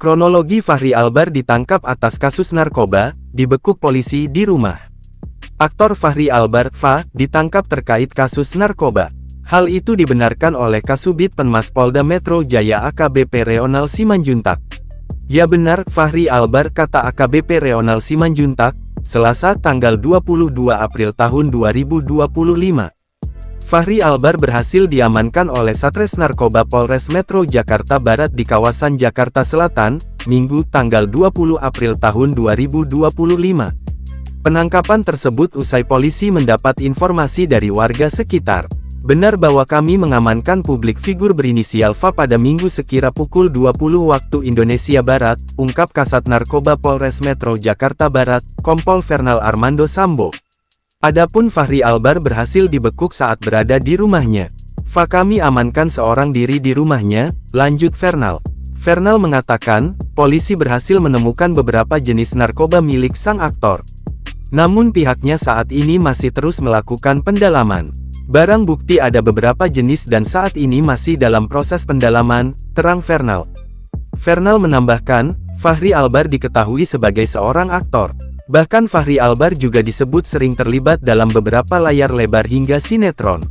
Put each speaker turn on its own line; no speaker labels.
Kronologi Fachri Albar ditangkap atas kasus narkoba, dibekuk polisi di rumah. Aktor Fachri Albar, FA, ditangkap terkait kasus narkoba. Hal itu dibenarkan oleh Kasubit Penmas Polda Metro Jaya AKBP Reonal Simanjuntak. Ya benar, Fachri Albar, kata AKBP Reonal Simanjuntak, Selasa tanggal 22 April tahun 2025. Fachri Albar berhasil diamankan oleh Satres Narkoba Polres Metro Jakarta Barat di kawasan Jakarta Selatan, Minggu tanggal 20 April tahun 2025. Penangkapan tersebut usai polisi mendapat informasi dari warga sekitar. Benar bahwa kami mengamankan publik figur berinisial FA pada Minggu sekira pukul 20 waktu Indonesia Barat, ungkap Kasat Narkoba Polres Metro Jakarta Barat, Kompol Fernal Armando Sambo. Adapun Fachri Albar berhasil dibekuk saat berada di rumahnya. FA kami amankan seorang diri di rumahnya, lanjut Fernal. Fernal mengatakan, polisi berhasil menemukan beberapa jenis narkoba milik sang aktor. Namun pihaknya saat ini masih terus melakukan pendalaman. Barang bukti ada beberapa jenis dan saat ini masih dalam proses pendalaman, terang Fernal. Fernal menambahkan, Fachri Albar diketahui sebagai seorang aktor. Bahkan Fachri Albar juga disebut sering terlibat dalam beberapa layar lebar hingga sinetron.